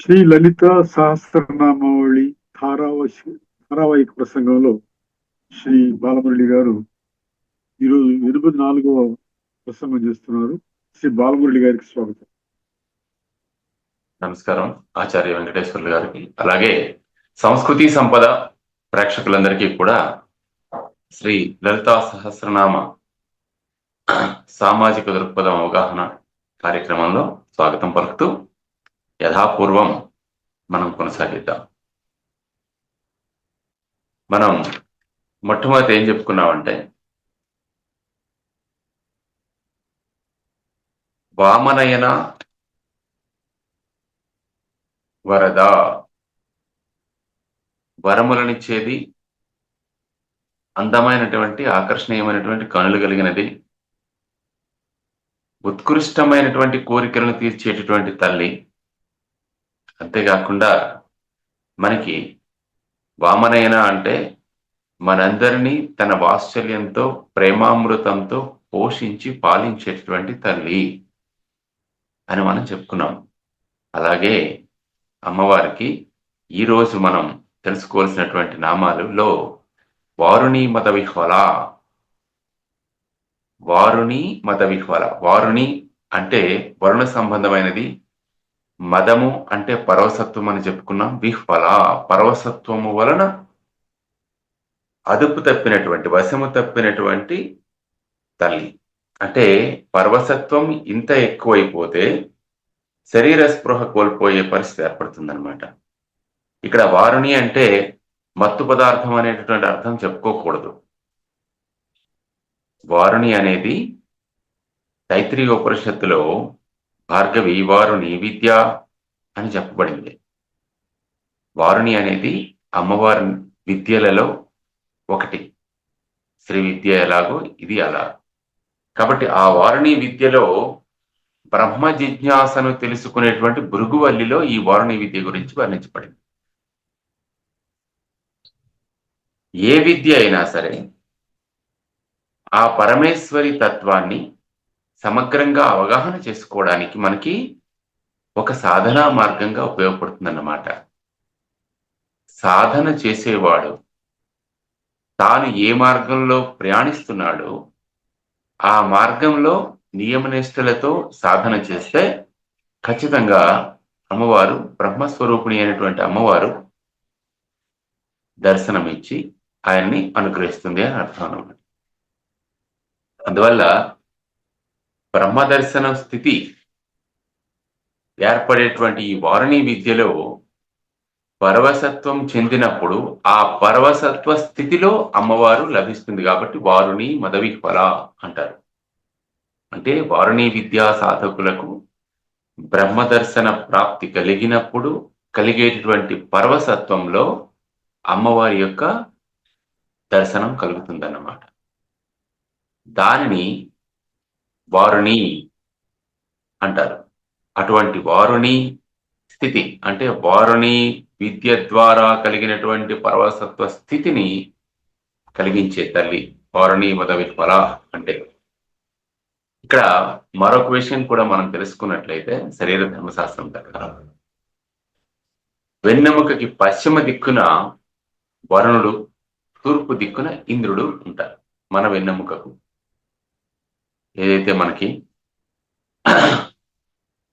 శ్రీ లలిత సహస్రనామావళి ధారావాహిక ప్రసంగంలో శ్రీ బాలమురళి గారు ఈరోజు 84వ ప్రసంగం చేస్తున్నారు. శ్రీ బాలమురళి గారికి స్వాగతం. నమస్కారం ఆచార్య వెంకటేశ్వర్లు గారికి, అలాగే సంస్కృతి సంపద ప్రేక్షకులందరికీ కూడా శ్రీ లలితా సహస్రనామ సామాజిక దృక్పథం అవగాహన కార్యక్రమంలో స్వాగతం పలుకుతూ యథాపూర్వం మనం కొనసాగిద్దాం. మనం మొట్టమొదటి ఏం చెప్పుకున్నామంటే, వామనయన వరద, వరములనిచ్చేది, అందమైనటువంటి ఆకర్షణీయమైనటువంటి కనులు కలిగినది, ఉత్కృష్టమైనటువంటి కోరికలను తీర్చేటటువంటి తల్లి. అంతేకాకుండా మనకి వామనయన అంటే మనందరినీ తన వాత్సల్యంతో ప్రేమామృతంతో పోషించి పాలించేటటువంటి తల్లి అని మనం చెప్పుకున్నాం. అలాగే అమ్మవారికి ఈరోజు మనం తెలుసుకోవాల్సినటువంటి నామాలలో వారుణి మద విహ్వల. వారుణి మద విహ్వల. వారుణి అంటే వరుణ సంబంధమైనది, మదము అంటే పరవసత్వం అని చెప్పుకున్నాం. విహ్వల పరవసత్వము వలన అదుపు తప్పినటువంటి, వశము తప్పినటువంటి తల్లి. అంటే పరవసత్వం ఇంత ఎక్కువైపోతే శరీర స్పృహ కోల్పోయే పరిస్థితి ఏర్పడుతుందన్నమాట. ఇక్కడ వారుణి అంటే మత్తు పదార్థం అనేటటువంటి అర్థం చెప్పుకోకూడదు. వారుణి అనేది తైత్రీయ ఉపనిషత్తులో భార్గవి వారుణి విద్య అని చెప్పబడింది. వారుణి అనేది అమ్మవారి విద్యలలో ఒకటి. శ్రీ విద్య ఎలాగో ఇది అలా. కాబట్టి ఆ వారుణి విద్యలో బ్రహ్మ జిజ్ఞాసను తెలుసుకునేటువంటి భృగువల్లిలో ఈ వారుణి విద్య గురించి వర్ణించబడింది. ఏ విద్య అయినా సరే ఆ పరమేశ్వరి తత్వాన్ని సమగ్రంగా అవగాహన చేసుకోవడానికి మనకి ఒక సాధనా మార్గంగా ఉపయోగపడుతుందన్నమాట. సాధన చేసేవాడు తాను ఏ మార్గంలో ప్రయాణిస్తున్నాడో ఆ మార్గంలో నియమనిష్టలతో సాధన చేస్తే ఖచ్చితంగా అమ్మవారు, బ్రహ్మస్వరూపిణి అయినటువంటి అమ్మవారు దర్శనమిచ్చి ఆయన్ని అనుగ్రహిస్తుంది అని అర్థం అన్నమాట. అందువల్ల బ్రహ్మ దర్శన స్థితి ఏర్పడేటువంటి ఈ వారుణి విద్యలో పరవసత్వం చెందినప్పుడు ఆ పరవసత్వ స్థితిలో అమ్మవారు లభిస్తుంది. కాబట్టి వారుణి మదవిహ్వల అంటారు. అంటే వారుణి విద్యా సాధకులకు బ్రహ్మ దర్శన ప్రాప్తి కలిగినప్పుడు కలిగేటటువంటి పరవసత్వంలో అమ్మవారి యొక్క దర్శనం కలుగుతుందన్నమాట. దానిని వారుణి అంటారు. అటువంటి వారుణి స్థితి అంటే వారుణి విద్య ద్వారా కలిగినటువంటి పరవసత్వ స్థితిని కలిగించే తల్లి వారుణి మద విహ్వల అంటే. ఇక్కడ మరొక విషయం కూడా మనం తెలుసుకున్నట్లయితే, శరీర ధర్మశాస్త్రం ప్రకారం వెన్నెముకకి పశ్చిమ దిక్కున వరుణుడు, తూర్పు దిక్కున ఇంద్రుడు ఉంటారు. మన వెన్నెముకకు ఏదైతే మనకి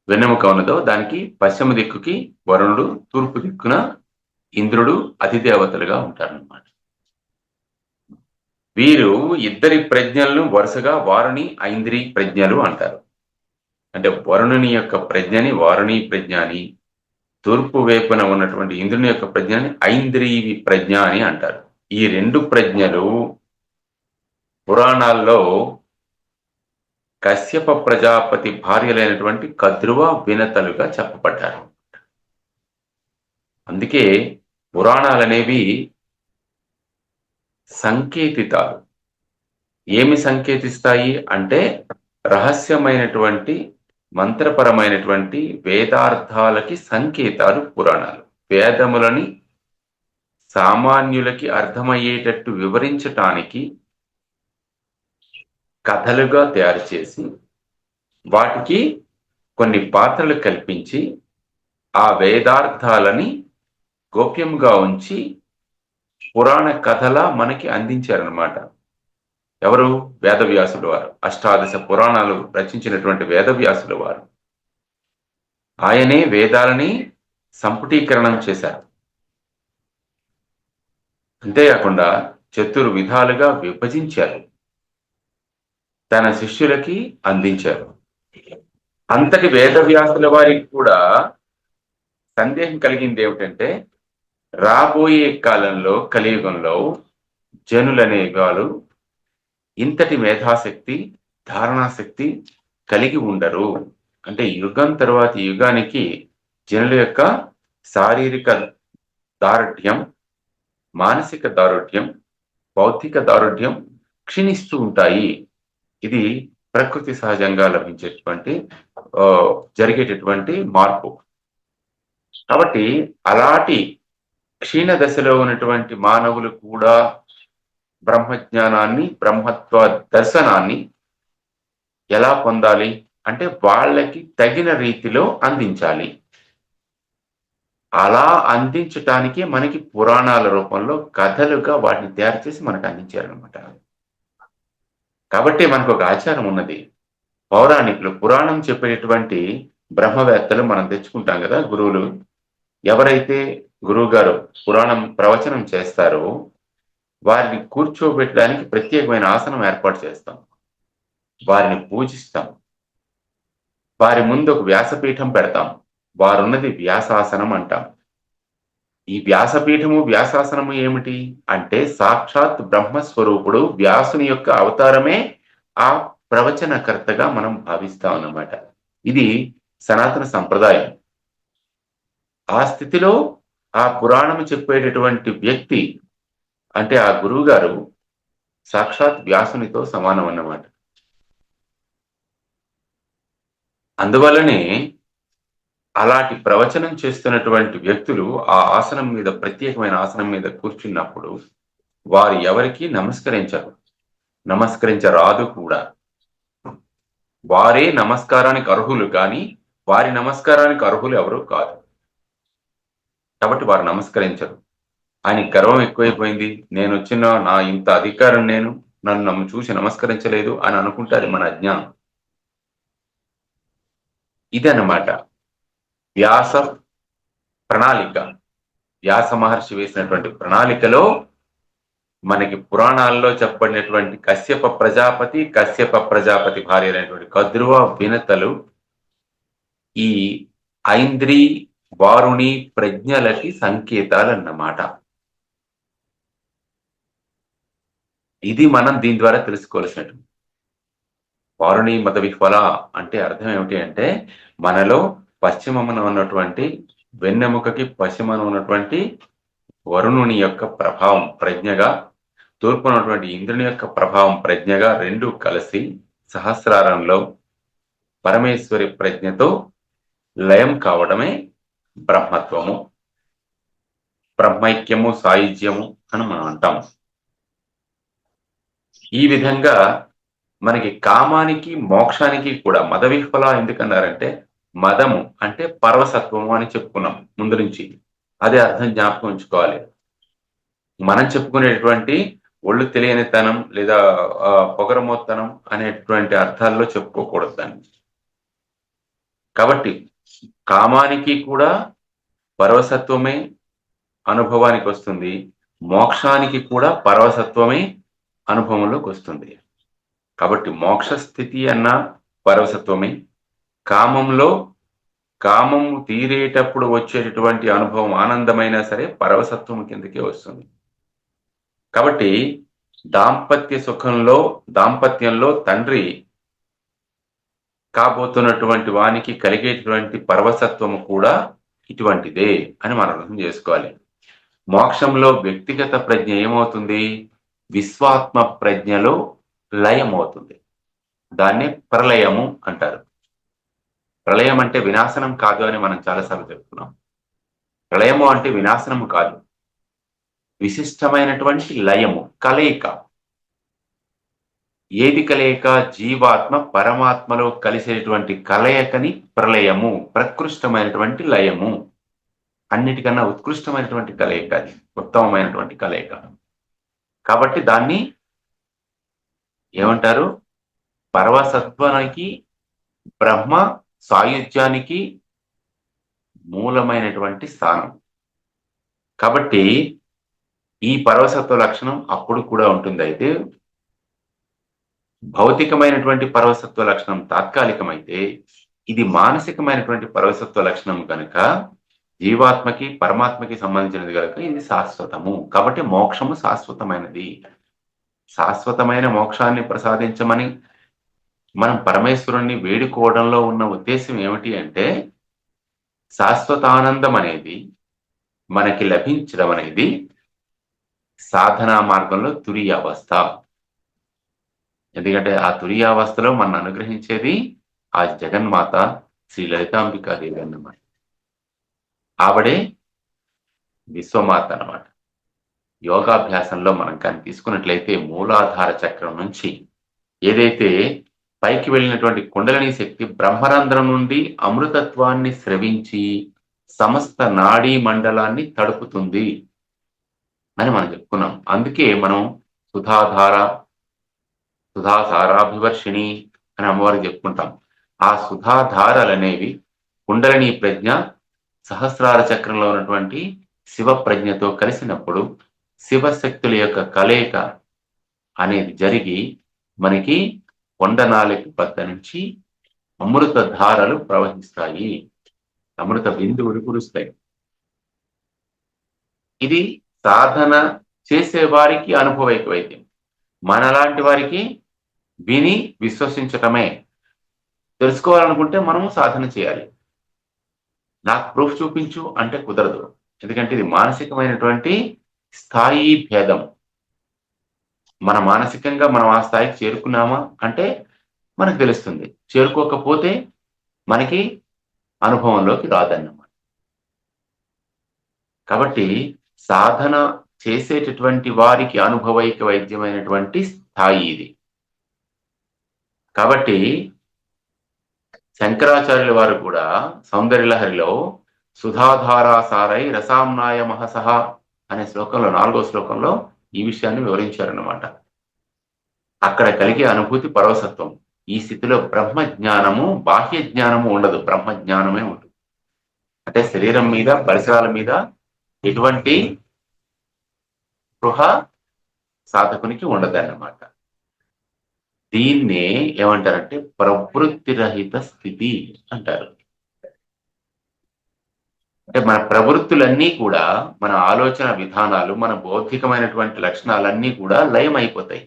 వెన్నెముక ఉన్నదో దానికి పశ్చిమ దిక్కుకి వరుణుడు, తూర్పు దిక్కున ఇంద్రుడు అధిదేవతలుగా ఉంటారన్నమాట. వీరు ఇద్దరి ప్రజ్ఞలను వరుసగా వారుణి, ఐంద్రి ప్రజ్ఞలు అంటారు. అంటే వరుణుని యొక్క ప్రజ్ఞని వారుణి ప్రజ్ఞ అని, తూర్పు వైపున ఉన్నటువంటి ఇంద్రుని యొక్క ప్రజ్ఞని ఐంద్రీవి ప్రజ్ఞ అని అంటారు. ఈ రెండు ప్రజ్ఞలు పురాణాల్లో కశ్యప ప్రజాపతి భార్యలైనటువంటి కద్రువ, వినతలుగా చెప్పబడ్డారు. అందుకే పురాణాలనేవి సంకేతితాలు. ఏమి సంకేతిస్తాయి అంటే రహస్యమైనటువంటి మంత్రపరమైనటువంటి వేదార్థాలకి సంకేతాలు పురాణాలు. వేదములని సామాన్యులకి అర్థమయ్యేటట్టు వివరించటానికి కథలుగా తయారు చేసి వాటికి కొన్ని పాత్రలు కల్పించి ఆ వేదార్థాలని గోప్యంగా ఉంచి పురాణ కథలా మనకి అందించారనమాట. ఎవరు? వేదవ్యాసుల వారు. అష్టాదశ పురాణాలు రచించినటువంటి వేదవ్యాసుల వారు. ఆయనే వేదాలని సంపుటీకరణం చేశారు. అంతేకాకుండా చతుర్విధాలుగా విభజించారు, తన శిష్యులకి అందించారు. అంతటి వేదవ్యాసుల వారికి కూడా సందేహం కలిగింది ఏమిటంటే, రాబోయే కాలంలో కలియుగంలో జనులనే వాళ్ళు ఇంతటి మేధాశక్తి, ధారణాశక్తి కలిగి ఉండరు. అంటే యుగం తర్వాత యుగానికి జనుల యొక్క శారీరక దారుఢ్యం, మానసిక దారుఢ్యం, బౌద్ధిక దారుఢ్యం క్షీణిస్తూ ఉంటాయి. ఇది ప్రకృతి సహజంగా లభించేటువంటి జరిగేటటువంటి మార్పు. కాబట్టి అలాంటి క్షీణ దశలో ఉన్నటువంటి మానవులు కూడా బ్రహ్మజ్ఞానాన్ని, బ్రహ్మత్వ దర్శనాన్ని ఎలా పొందాలి అంటే వాళ్ళకి తగిన రీతిలో అందించాలి. అలా అందించటానికి మనకి పురాణాల రూపంలో కథలుగా వాటిని తయారు చేసి మనకు అందించారనమాట. కాబట్టి మనకు ఒక ఆచారం ఉన్నది. పౌరాణికులు పురాణం చెప్పేటటువంటి బ్రహ్మవేత్తలు మనం తెచ్చుకుంటాం కదా, గురువులు. ఎవరైతే గురువు గారు పురాణం ప్రవచనం చేస్తారో వారిని కూర్చోబెట్టడానికి ప్రత్యేకమైన ఆసనం ఏర్పాటు చేస్తాం, వారిని పూజిస్తాం, వారి ముందు ఒక వ్యాసపీఠం పెడతాం. వారున్నది వ్యాసాసనం అంటాం. ఈ వ్యాసపీఠము, వ్యాసాసనము ఏమిటి అంటే సాక్షాత్ బ్రహ్మస్వరూపుడు వ్యాసుని యొక్క అవతారమే ఆ ప్రవచనకర్తగా మనం భావిస్తాం అన్నమాట. ఇది సనాతన సంప్రదాయం. ఆ స్థితిలో ఆ పురాణము చెప్పేటటువంటి వ్యక్తి అంటే ఆ గురువు గారు సాక్షాత్ వ్యాసునితో సమానం అన్నమాట. అందువల్లనే అలాంటి ప్రవచనం చేస్తున్నటువంటి వ్యక్తులు ఆ ఆసనం మీద, ప్రత్యేకమైన ఆసనం మీద కూర్చున్నప్పుడు వారు ఎవరికి నమస్కరించరు, నమస్కరించరాదు కూడా. వారే నమస్కారానికి అర్హులు, కానీ వారి నమస్కారానికి అర్హులు ఎవరు కాదు. కాబట్టి వారు నమస్కరించరు. ఆయనకి గర్వం ఎక్కువైపోయింది, నేను వచ్చిన నా ఇంత అధికారం, నన్ను చూసి నమస్కరించలేదు అని అనుకుంటారు. మన అజ్ఞానం ఇదన్నమాట. వ్యాస ప్రణాళిక, వ్యాస మహర్షి వేసినటువంటి ప్రణాళికలో మనకి పురాణాల్లో చెప్పబడినటువంటి కశ్యప ప్రజాపతి భార్య అయినటువంటి కద్రువ వినతలు ఈ ఐంద్రి, వారుణి ప్రజ్ఞలకి సంకేతాలన్నమాట. ఇది మనం దీని ద్వారా తెలుసుకోవాల్సినట్టు. వారుణి మత విహ్వల అంటే అర్థం ఏమిటి అంటే, మనలో పశ్చిమమున ఉన్నటువంటి, వెన్నెముకకి పశ్చిమన ఉన్నటువంటి వరుణుని యొక్క ప్రభావం ప్రజ్ఞగా, తూర్పున ఉన్నటువంటి ఇంద్రుని యొక్క ప్రభావం ప్రజ్ఞగా రెండు కలిసి సహస్రారంలో పరమేశ్వరి ప్రజ్ఞతో లయం కావడమే బ్రహ్మత్వము, బ్రహ్మైక్యము, సాయుజ్యము అని మనం అంటాం. ఈ విధంగా మనకి కామానికి, మోక్షానికి కూడా మద విహ్వల ఎందుకన్నారంటే, మదము అంటే పరవసత్వము అని చెప్పుకున్నాం ముందు నుంచి. అదే అర్థం జ్ఞాపకం ఉంచుకోవాలి. మనం చెప్పుకునేటువంటి ఒళ్ళు తెలియనితనం లేదా పొగరమోత్తనం అనేటువంటి అర్థాల్లో చెప్పుకోకూడదు దాన్ని. కాబట్టి కామానికి కూడా పరవసత్వమే అనుభవానికి వస్తుంది, మోక్షానికి కూడా పరవసత్వమే అనుభవంలోకి వస్తుంది. కాబట్టి మోక్ష స్థితి అన్న పరవసత్వమే, కామము తీరేటప్పుడు వచ్చేటటువంటి అనుభవం ఆనందమైనా సరే పరవసత్వం కిందకే వస్తుంది. కాబట్టి దాంపత్యంలో తండ్రి కాబోతున్నటువంటి వానికి కలిగేటువంటి పరవసత్వము కూడా ఇటువంటిదే అని మనం అర్థం చేసుకోవాలి. మోక్షంలో వ్యక్తిగత ప్రజ్ఞ ఏమవుతుంది? విశ్వాత్మ ప్రజ్ఞలో లయం అవుతుంది. దాన్నే ప్రళయము అంటారు. ప్రళయం అంటే వినాశనం కాదు అని మనం చాలాసార్లు చెప్తున్నాం. ప్రళయము అంటే వినాశనము కాదు, విశిష్టమైనటువంటి లయము, కలయిక. ఏది కలయిక? జీవాత్మ పరమాత్మలో కలిసేటువంటి కలయికని ప్రళయము, ప్రకృష్టమైనటువంటి లయము, అన్నిటికన్నా ఉత్కృష్టమైనటువంటి కలయిక, అది ఉత్తమమైనటువంటి కలయిక. కాబట్టి దాన్ని ఏమంటారు? పరమసత్వానికి, బ్రహ్మ సాయుధ్యానికి మూలమైనటువంటి స్థానం. కాబట్టి ఈ పరమసత్వ లక్షణం అప్పుడు కూడా ఉంటుంది. అయితే భౌతికమైనటువంటి పరమసత్వ లక్షణం తాత్కాలికమైతే, ఇది మానసికమైనటువంటి పరమసత్వ లక్షణం కనుక జీవాత్మకి పరమాత్మకి సంబంధించినది కనుక ఇది శాశ్వతము. కాబట్టి మోక్షము శాశ్వతమైనది. శాశ్వతమైన మోక్షాన్ని ప్రసాదించమని మనం పరమేశ్వరుణ్ణి వేడుకోవడంలో ఉన్న ఉద్దేశం ఏమిటి అంటే, శాశ్వతానందం అనేది మనకి లభించడం అనేది సాధనా మార్గంలో తురియ అవస్థ. ఎందుకంటే ఆ తురియ అవస్థలో మనం అనుగ్రహించేది ఆ జగన్మాత శ్రీ లలితాంబికాదేవి అన్నమాట. ఆవిడే విశ్వమాత అన్నమాట. యోగాభ్యాసంలో మనం కానీ తీసుకున్నట్లయితే మూలాధార చక్రం నుంచి ఏదైతే పైకి వెళ్ళినటువంటి కుండలిని శక్తి బ్రహ్మరంధ్రం నుండి అమృతత్వాన్ని స్రవించి సమస్త నాడీ మండలాన్ని తడుపుతుంది అని మనం చెప్పుకున్నాం. అందుకే మనం సుధాధారాభివర్షిణి అని అమ్మవారికి చెప్పుకుంటాం. ఆ సుధాధారలు అనేవి కుండలిని ప్రజ్ఞ సహస్రార చక్రంలో ఉన్నటువంటి శివ ప్రజ్ఞతో కలిసినప్పుడు శివశక్తుల యొక్క కలయిక అనేది జరిగి మనకి కొండనాలిక వద్ద నుంచి అమృత ధారలు ప్రవహిస్తాయి, అమృత బిందువులు కురుస్తాయి. ఇది సాధన చేసే వారికి అనుభవైక వైద్యం. మనలాంటి వారికి విని విశ్వసించటమే. తెలుసుకోవాలనుకుంటే మనము సాధన చేయాలి. నాకు ప్రూఫ్ చూపించు అంటే కుదరదు. ఎందుకంటే ఇది మానసికమైనటువంటి స్థాయి భేదం. మన మానసికంగా మనం ఆ స్థాయికి చేరుకున్నామా అంటే మనకు తెలుస్తుంది. చేరుకోకపోతే మనకి అనుభవంలోకి రాదన్నమాట. కాబట్టి సాధన చేసేటటువంటి వారికి అనుభవైక వైద్యమైనటువంటి స్థాయి ఇది. కాబట్టి శంకరాచార్యుల వారు కూడా సౌందర్యలహరిలో సుధాధారాసారై రసాంనాయ మహసహ అనే శ్లోకంలో 4వ శ్లోకంలో ఈ విషయాన్ని వివరించారన్నమాట. అక్కడ కలిగే అనుభూతి పరవసత్వం. ఈ స్థితిలో బ్రహ్మ జ్ఞానము, బాహ్య జ్ఞానము ఉండదు, బ్రహ్మ జ్ఞానమే ఉంటుంది. అంటే శరీరం మీద, పరిసరాల మీద ఎటువంటి స్పృహ సాధకునికి ఉండదన్నమాట. దీన్నే ఏమంటారంటే ప్రవృత్తి రహిత స్థితి అంటారు. అంటే మన ప్రవృత్తులన్నీ కూడా, మన ఆలోచన విధానాలు, మన బౌద్ధికమైనటువంటి లక్షణాలన్నీ కూడా లయం అయిపోతాయి.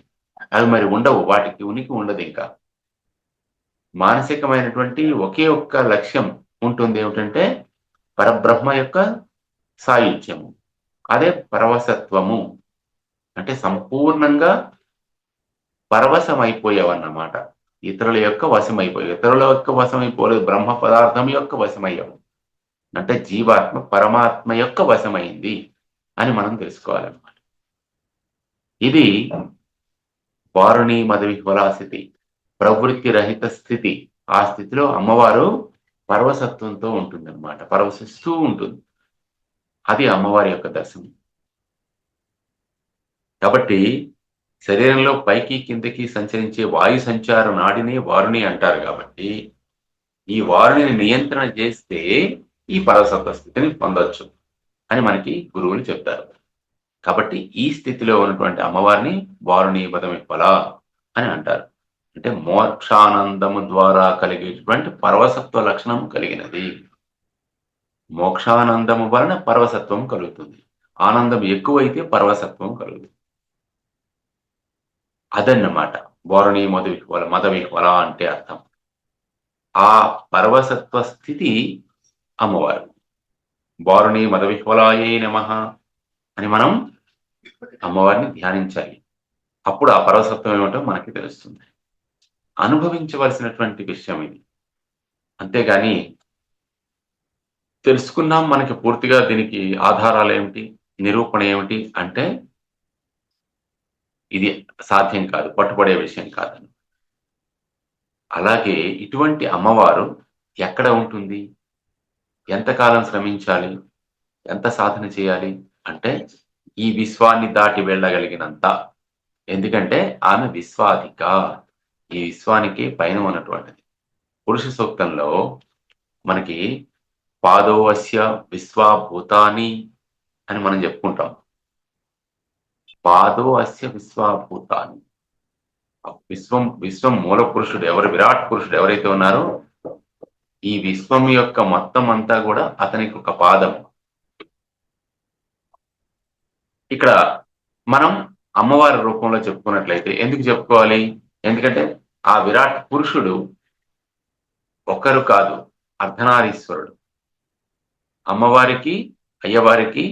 అవి మరి ఉండవు, వాటికి ఉనికి ఉండదు. ఇంకా మానసికమైనటువంటి ఒకే ఒక్క లక్ష్యం ఉంటుంది, ఏమిటంటే పరబ్రహ్మ యొక్క సాయుధ్యము. అదే పరవశత్వము. అంటే సంపూర్ణంగా పరవశమైపోయావన్నమాట. ఇతరుల యొక్క వశమైపోయావు. ఇతరుల యొక్క వశమైపోలేదు, బ్రహ్మ పదార్థం యొక్క వశమయ్యావు. అంటే జీవాత్మ పరమాత్మ యొక్క వశమైంది అని మనం తెలుసుకోవాలన్నమాట. ఇది వారుణి మదవిహ్వల స్థితి, ప్రవృత్తి రహిత స్థితి. ఆ స్థితిలో అమ్మవారు పరవశత్వంతో ఉంటుందన్నమాట, పరవశిస్తూ ఉంటుంది. అది అమ్మవారి యొక్క దర్శనం. కాబట్టి శరీరంలో పైకి కిందకి సంచరించే వాయు సంచార నాడిని వారుణి అంటారు. కాబట్టి ఈ వారుణిని నియంత్రణ చేస్తే ఈ పరవశత్వ స్థితిని పొందొచ్చు అని మనకి గురువులు చెప్తారు. కాబట్టి ఈ స్థితిలో ఉన్నటువంటి అమ్మవారిని వారుణి మదవిహ్వల అని అంటారు. అంటే మోక్షానందము ద్వారా కలిగేటువంటి పరవశత్వ లక్షణం కలిగినది. మోక్షానందము వలన పరవశత్వం కలుగుతుంది. ఆనందం ఎక్కువైతే పరవశత్వం కలుగుతుంది. అదన్నమాట వారుణి మదవిహ్వల అంటే అర్థం. ఆ పరవశత్వ స్థితి అమ్మవారు. వారుణి మదవిహ్వలాయే నమః అని మనం అమ్మవారిని ధ్యానించాలి. అప్పుడు ఆ పరవశత్వం ఏమిటో మనకి తెలుస్తుంది. అనుభవించవలసినటువంటి విషయం ఇది. అంతేగాని తెలుసుకున్నాం, మనకి పూర్తిగా దీనికి ఆధారాలు ఏమిటి, నిరూపణ ఏమిటి అంటే ఇది సాధ్యం కాదు, పట్టుబడే విషయం కాదని. అలాగే ఇటువంటి అమ్మవారు ఎక్కడ ఉంటుంది, ఎంతకాలం శ్రమించాలి, ఎంత సాధన చేయాలి అంటే ఈ విశ్వాన్ని దాటి వెళ్ళగలిగినంత. ఎందుకంటే ఆమె విశ్వాధిక, ఈ విశ్వానికి పైన ఉన్నటువంటిది. పురుష సూక్తంలో మనకి పాదోవస్య విశ్వాభూతాని అని మనం చెప్పుకుంటాం. పాదో అస్య విశ్వాభూతాని, విశ్వం మూల పురుషుడు ఎవరు, విరాట్ పురుషుడు ఎవరైతే ఉన్నారో ఈ విశ్వం యొక్క మొత్తం అంతా కూడా అతనికి ఒక పాదం. ఇక్కడ మనం అమ్మవారి రూపంలో చెప్పుకున్నట్లయితే ఎందుకు చెప్పుకోవాలి, ఎందుకంటే ఆ విరాట్ పురుషుడు ఒకరు కాదు, అర్ధనారీశ్వరుడు. అమ్మవారికి అయ్యవారికి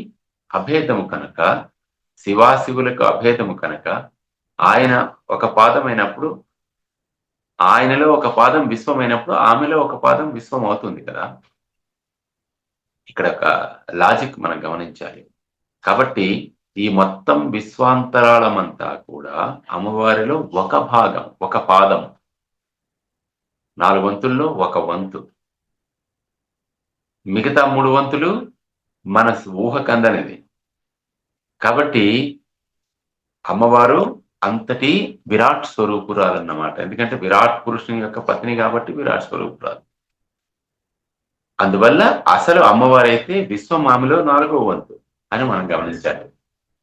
అభేదము కనుక, శివాశివులకు అభేదము కనుక ఆయన ఒక పాదమైనప్పుడు, ఆయనలో ఒక పాదం విశ్వమైనప్పుడు ఆమెలో ఒక పాదం విశ్వం అవుతుంది కదా. ఇక్కడ ఒక లాజిక్ మనం గమనించాలి. కాబట్టి ఈ మొత్తం విశ్వాంతరాళమంతా కూడా అమ్మవారిలో ఒక భాగం, ఒక పాదం. 4 వంతుల్లో ఒక వంతు, మిగతా 3 వంతులు మన ఊహకందనిది. కాబట్టి అమ్మవారు అంతటి విరాట్ స్వరూపురాలన్నమాట. ఎందుకంటే విరాట్ పురుషుని యొక్క పత్ని కాబట్టి విరాట్ స్వరూపురాలు. అందువల్ల అసలు అమ్మవారైతే విశ్వం ఆమెలో 4వ వంతు అని మనం గమనించాలి.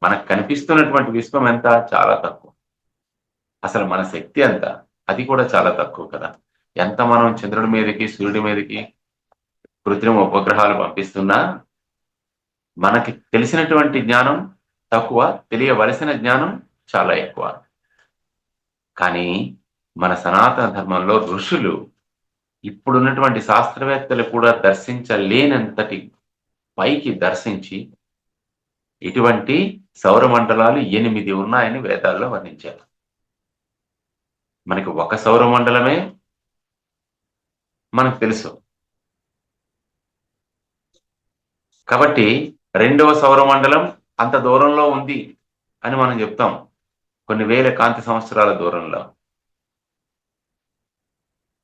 మనకు కనిపిస్తున్నటువంటి విశ్వం ఎంత, చాలా తక్కువ. అసలు మన శక్తి ఎంత, అది కూడా చాలా తక్కువ కదా. ఎంత మనం చంద్రుడి మీదకి సూర్యుడి మీదకి కృత్రిమ ఉపగ్రహాలు పంపిస్తున్నా మనకి తెలిసినటువంటి జ్ఞానం తక్కువ, తెలియవలసిన జ్ఞానం చాలా ఎక్కువ. కానీ మన సనాతన ధర్మంలో ఋషులు ఇప్పుడున్నటువంటి శాస్త్రవేత్తలు కూడా దర్శించలేనంతటి పైకి దర్శించి ఇటువంటి సౌరమండలాలు 8 ఉన్నాయని వేదాల్లో వర్ణించారు. మనకి ఒక సౌరమండలమే మనకు తెలుసు. కాబట్టి 2వ సౌరమండలం అంత దూరంలో ఉంది అని మనం చెప్తాం, కొన్ని వేల కాంతి సంవత్సరాల దూరంలో.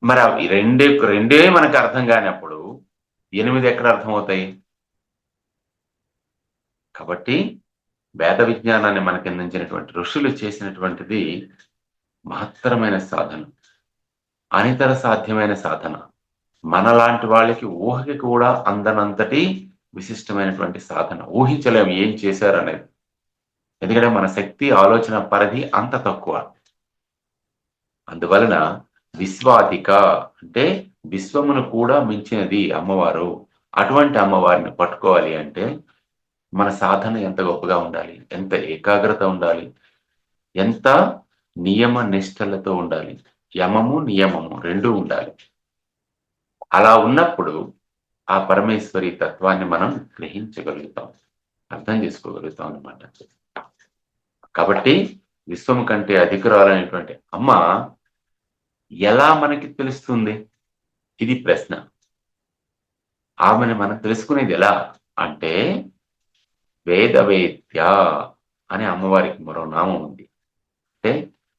మరి అవి రెండే మనకు అర్థం కానప్పుడు 8 ఎక్కడ అర్థమవుతాయి? కాబట్టి వేద విజ్ఞానాన్ని మనకి అందించినటువంటి ఋషులు చేసినటువంటిది మహత్తరమైన సాధన, అనితర సాధ్యమైన సాధన. మనలాంటి వాళ్ళకి ఊహకి కూడా అందనంతటి విశిష్టమైనటువంటి సాధన. ఊహించలేము ఏం చేశారనేది, ఎందుకంటే మన శక్తి ఆలోచన పరిధి అంత తక్కువ. అందువలన విశ్వాధిక అంటే విశ్వమును కూడా మించినది అమ్మవారు. అటువంటి అమ్మవారిని పట్టుకోవాలి అంటే మన సాధన ఎంత గొప్పగా ఉండాలి, ఎంత ఏకాగ్రత ఉండాలి, ఎంత నియమ నిష్టలతో ఉండాలి. యమము నియమము 2 ఉండాలి. అలా ఉన్నప్పుడు ఆ పరమేశ్వరి తత్వాన్ని మనం గ్రహించగలుగుతాం, అర్థం చేసుకోగలుగుతాం అన్నమాట. కాబట్టి విశ్వం కంటే అధికురాలైనటువంటి అమ్మ ఎలా మనకి తెలుస్తుంది, ఇది ప్రశ్న. ఆమెను మనం తెలుసుకునేది ఎలా అంటే వేదవేద్య అనే అమ్మవారికి మరో నామం ఉంది. అంటే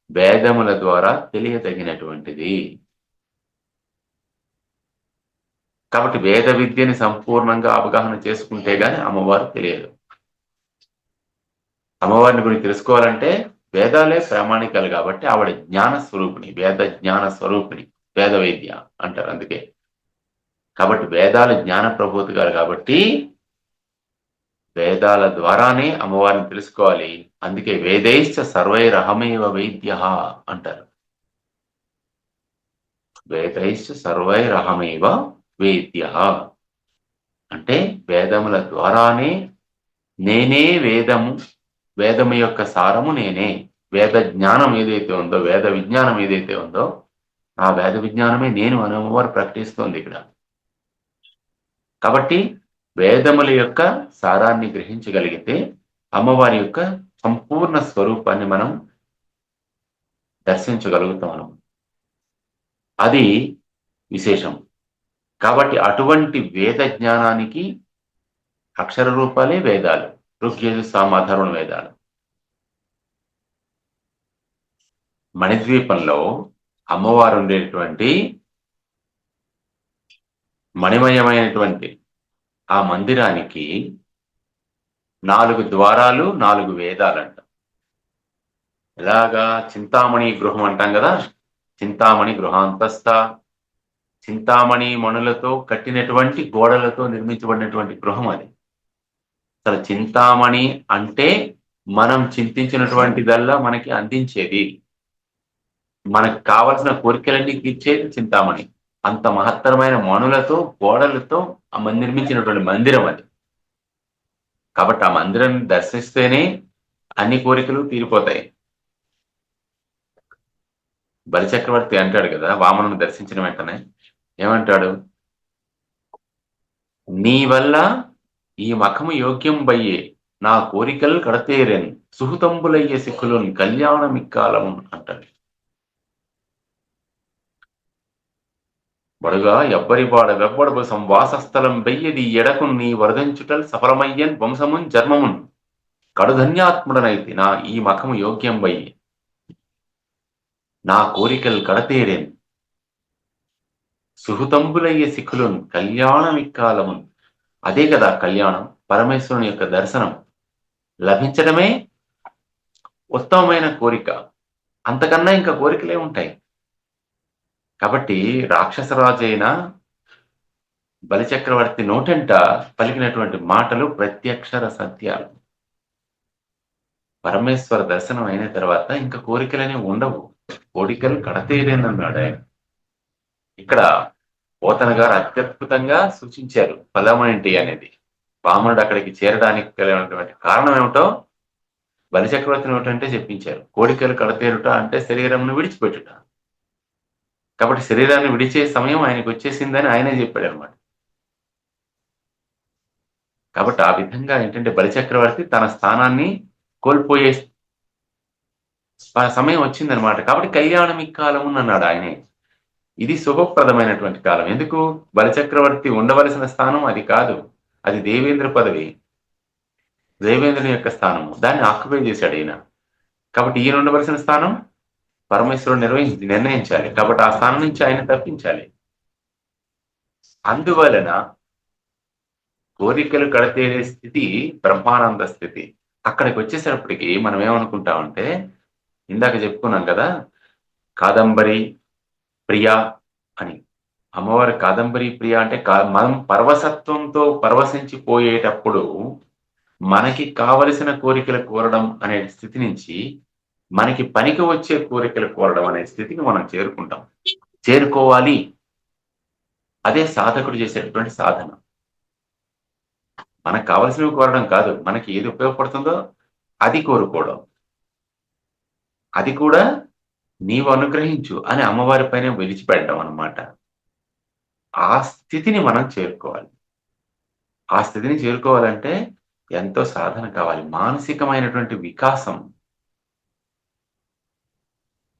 వేదముల ద్వారా తెలియదగినటువంటిది. కాబట్టి వేద విద్యని సంపూర్ణంగా అవగాహన చేసుకుంటే గాని అమ్మవారు తెలియదు. అమ్మవారిని గురించి తెలుసుకోవాలంటే వేదాలే ప్రామాణికాలు కాబట్టి ఆవిడ జ్ఞాన స్వరూపిణి, వేద జ్ఞాన స్వరూపిణి, వేద వేద్య అంటారు అందుకే. కాబట్టి వేదాలు జ్ఞాన ప్రభూతిగారు కాబట్టి వేదాల ద్వారానే అమ్మవారిని తెలుసుకోవాలి. అందుకే వేదైశ్చ సర్వైరహమేవ వైద్య అంటారు. వేదైశ్చ సర్వైరహమేవ వేద్య అంటే వేదముల ద్వారానే నేనే వేదము, వేదము యొక్క సారము నేనే. వేద జ్ఞానం ఏదైతే ఉందో, వేద విజ్ఞానం ఏదైతే ఉందో ఆ వేద విజ్ఞానమే నేను అని అమ్మవారు ప్రకటిస్తోంది ఇక్కడ. కాబట్టి వేదముల యొక్క సారాన్ని గ్రహించగలిగితే అమ్మవారి యొక్క సంపూర్ణ స్వరూపాన్ని మనం దర్శించగలుగుతాం. అది విశేషం. కాబట్టి అటువంటి వేద జ్ఞానానికి అక్షర రూపాలే వేదాలు, ఋగ్యజు సామ అథర్వణ వేదాలు. మణిద్వీపంలో అమ్మవారు ఉండేటువంటి మణిమయమైనటువంటి ఆ మందిరానికి 4 ద్వారాలు, 4 వేదాలంట. ఎలాగా చింతామణి గృహం అంటాం కదా, చింతామణి గృహాంతస్థ, చింతామణి మణులతో కట్టినటువంటి గోడలతో నిర్మించబడినటువంటి గృహం అది. అసలు చింతామణి అంటే మనం చింతించినటువంటిదల్లా మనకి అందించేది, మనకు కావలసిన కోరికలన్నీ తీర్చేది చింతామణి. అంత మహత్తరమైన మణులతో గోడలతో నిర్మించినటువంటి మందిరం అది. కాబట్టి ఆ మందిరాన్ని దర్శిస్తేనే అన్ని కోరికలు తీరిపోతాయి. బలిచక్రవర్తి అంటాడు కదా వామనుని దర్శించిన వెంటనే, ఏమంటాడు? నీ వల్ల ఈ మఖము యోగ్యం బయ్యే, నా కోరికలు కడతేరేను, సుహృతంబులయ్యే సిక్కులను కళ్యాణమిక్కాలము అంటాడు. బడుగా ఎవ్వరివాడ వెవ్వడపు సంవాసస్థలం బెయ్యది ఎడకు నీ వరదంచుటల్ సఫలమయ్యన్ వంశమున్ జన్మమున్ కడుధన్యాత్ముడనైతి నా ఈ మఖము యోగ్యం బయ్యే, నా కోరికలు కడతేరేను, సుహృతంబులయ్యే సిక్కులను కళ్యాణమిక్కాలమున్. అదే కదా కళ్యాణం, పరమేశ్వరుని యొక్క దర్శనం లభించడమే ఉత్తమమైన కోరిక. అంతకన్నా ఇంకా కోరికలే ఉంటాయి. కాబట్టి రాక్షసరాజు అయిన బలిచక్రవర్తి నోటంట పలికినటువంటి మాటలు ప్రత్యక్షర సత్యాలు. పరమేశ్వర దర్శనం అయిన తర్వాత ఇంకా కోరికలనే ఉండవు, కోరికలు కడతేరేనన్నాడు ఆయన. ఇక్కడ పోతన గారు అత్యద్భుతంగా సూచించారు ఫలమేంటి అనేది. వామనుడు అక్కడికి చేరడానికి కలిగినటువంటి కారణం ఏమిటో బలిచక్రవర్తి నోటంటే చెప్పించారు. కోరికలు కడతేరుట అంటే శరీరంను విడిచిపెట్టుట. కాబట్టి శరీరాన్ని విడిచే సమయం ఆయనకు వచ్చేసిందని ఆయనే చెప్పాడు అనమాట. కాబట్టి ఆ విధంగా ఏంటంటే బలిచక్రవర్తి తన స్థానాన్ని కోల్పోయే సమయం వచ్చిందనమాట. కాబట్టి కళ్యాణం ఇక్కాలము అన్నాడు ఆయనే. ఇది శుభప్రదమైనటువంటి కాలం. ఎందుకు? బలిచక్రవర్తి ఉండవలసిన స్థానం అది కాదు, అది దేవేంద్ర పదవి, దేవేంద్రుని యొక్క స్థానము. దాన్ని ఆక్యుపై చేశాడు ఈయన. కాబట్టి ఈయన ఉండవలసిన స్థానం పరమేశ్వరుడు నిర్ణయించాలి. కాబట్టి ఆ స్థానం నుంచి ఆయన తప్పించాలి. అందువలన కోరికలు కడతేరే స్థితి బ్రహ్మానంద స్థితి. అక్కడికి వచ్చేసేటప్పటికి మనం ఏమనుకుంటామంటే, ఇందాక చెప్పుకున్నాం కదా కాదంబరి ప్రియ అని. అమ్మవారి కాదంబరి ప్రియ అంటే మనం పరవశత్వంతో పరవశించిపోయేటప్పుడు మనకి కావలసిన కోరికలు కోరడం అనే స్థితి నుంచి మనకి పనికి వచ్చే కోరికలు కోరడం అనే స్థితికి మనం చేరుకోవాలి. అదే సాధకుడు చేసేటటువంటి సాధన. మనకు కావలసినవి కోరడం కాదు, మనకి ఏది ఉపయోగపడుతుందో అది కోరుకోవడం. అది కూడా నీవు అనుగ్రహించు అని అమ్మవారి పైన విడిచిపెట్టడం అన్నమాట. ఆ స్థితిని మనం చేరుకోవాలి. ఆ స్థితిని చేరుకోవాలంటే ఎంతో సాధన కావాలి. మానసికమైనటువంటి వికాసం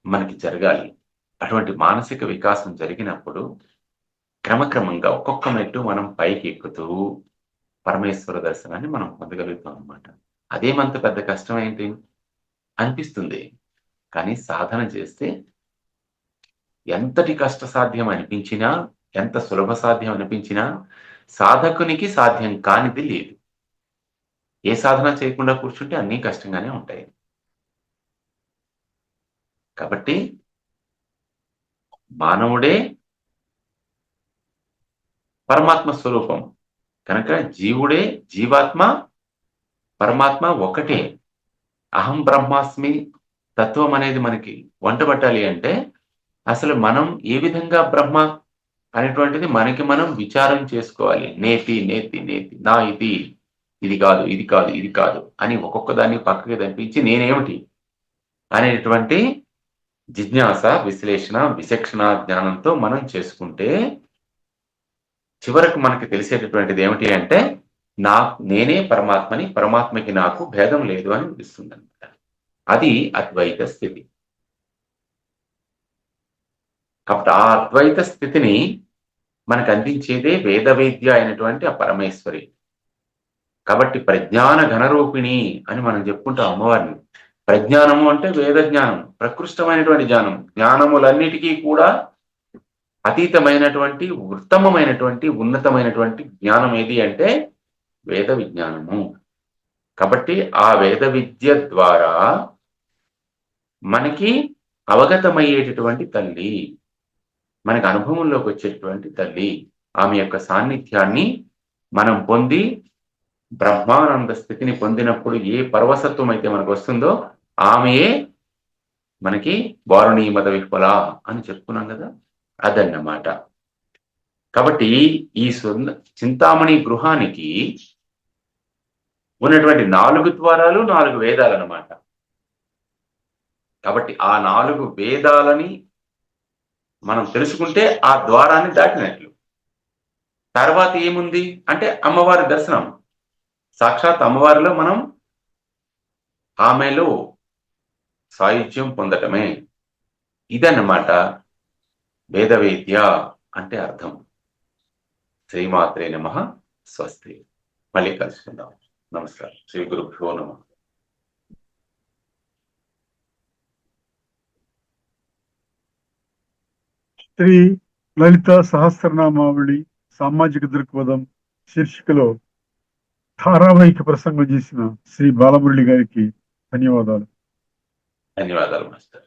మనకి జరగాలి. అటువంటి మానసిక వికాసం జరిగినప్పుడు క్రమక్రమంగా ఒక్కొక్క మెట్టు మనం పైకి ఎక్కుతూ పరమేశ్వర దర్శనాన్ని మనం పొందగలుగుతాం అన్నమాట. అదేమంత పెద్ద కష్టం ఏంటి అనిపిస్తుంది, కానీ సాధన చేస్తే ఎంతటి కష్ట సాధ్యం అనిపించినా, ఎంత సులభ సాధ్యం అనిపించినా సాధకునికి సాధ్యం కానిది లేదు. ఏ సాధన చేయకుండా కూర్చుంటే అన్నీ కష్టంగానే ఉంటాయి. కాబట్టి మానవుడే పరమాత్మ స్వరూపం కనుక జీవుడే, జీవాత్మ పరమాత్మ ఒకటే. అహం బ్రహ్మాస్మి తత్వం అనేది మనకి వంటబట్టాలి అంటే అసలు మనం ఏ విధంగా బ్రహ్మ అనేటువంటిది మనకి మనం విచారం చేసుకోవాలి. నేతి నేతి నేతి నా ఇది కాదు, ఇది కాదు, ఇది కాదు అని ఒక్కొక్క దాన్ని పక్కకి తప్పించి నేనేమిటి అనేటువంటి జిజ్ఞాస, విశ్లేషణ, విచక్షణ జ్ఞానంతో మనం చేసుకుంటే చివరకు మనకి తెలిసేటటువంటిది ఏమిటి అంటే నేనే పరమాత్మని, పరమాత్మకి నాకు భేదం లేదు అని తెలుస్తుంది అనమాట. అది అద్వైత స్థితి. కాబట్టి ఆ అద్వైత స్థితిని మనకు అందించేదే వేద వేద్య అయినటువంటి ఆ పరమేశ్వరి. కాబట్టి ప్రజ్ఞాన ఘనరూపిణి అని మనం చెప్పుకుంటాం అమ్మవారిని. ప్రజ్ఞానము అంటే వేద జ్ఞానం, ప్రకృష్టమైనటువంటి జ్ఞానం, జ్ఞానములన్నిటికీ కూడా అతీతమైనటువంటి, ఉత్తమమైనటువంటి, ఉన్నతమైనటువంటి జ్ఞానం ఏది అంటే వేద విజ్ఞానము. కాబట్టి ఆ వేద విద్య ద్వారా మనకి అవగతమయ్యేటటువంటి తల్లి, మనకు అనుభవంలోకి వచ్చేటువంటి తల్లి, ఆమె యొక్క సాన్నిధ్యాన్ని మనం పొంది బ్రహ్మానంద స్థితిని పొందినప్పుడు ఏ పరవశత్వం అయితే మనకు వస్తుందో ఆమెయే మనకి వారుణీ మద విహ్వల అని చెప్పుకున్నాం కదా, అదన్నమాట. కాబట్టి ఈ చింతామణి గృహానికి ఉన్నటువంటి 4 ద్వారాలు 4 వేదాలు అన్నమాట. కాబట్టి ఆ 4 వేదాలని మనం తెలుసుకుంటే ఆ ద్వారాన్ని దాటినట్లు. తర్వాత ఏముంది అంటే అమ్మవారి దర్శనం. సాక్షాత్ అమ్మవారిలో మనం ఆమెలో సాయుధ్యం పొందటమే. ఇదన్నమాట వేదవేద్య అంటే అర్థం. శ్రీమాత్రే నమః. స్వస్తి. మళ్ళీ కలుసుకుందాం. నమస్కారం. శ్రీ గురుభ్యో నమః. శ్రీ లలిత సహస్రనామావళి సామాజిక దృక్పథం శీర్షికలో ధారావాహిక ప్రసంగం చేసిన శ్రీ బాలమురళి గారికి ధన్యవాదాలు. ధన్యవాదాలు మాస్టర్.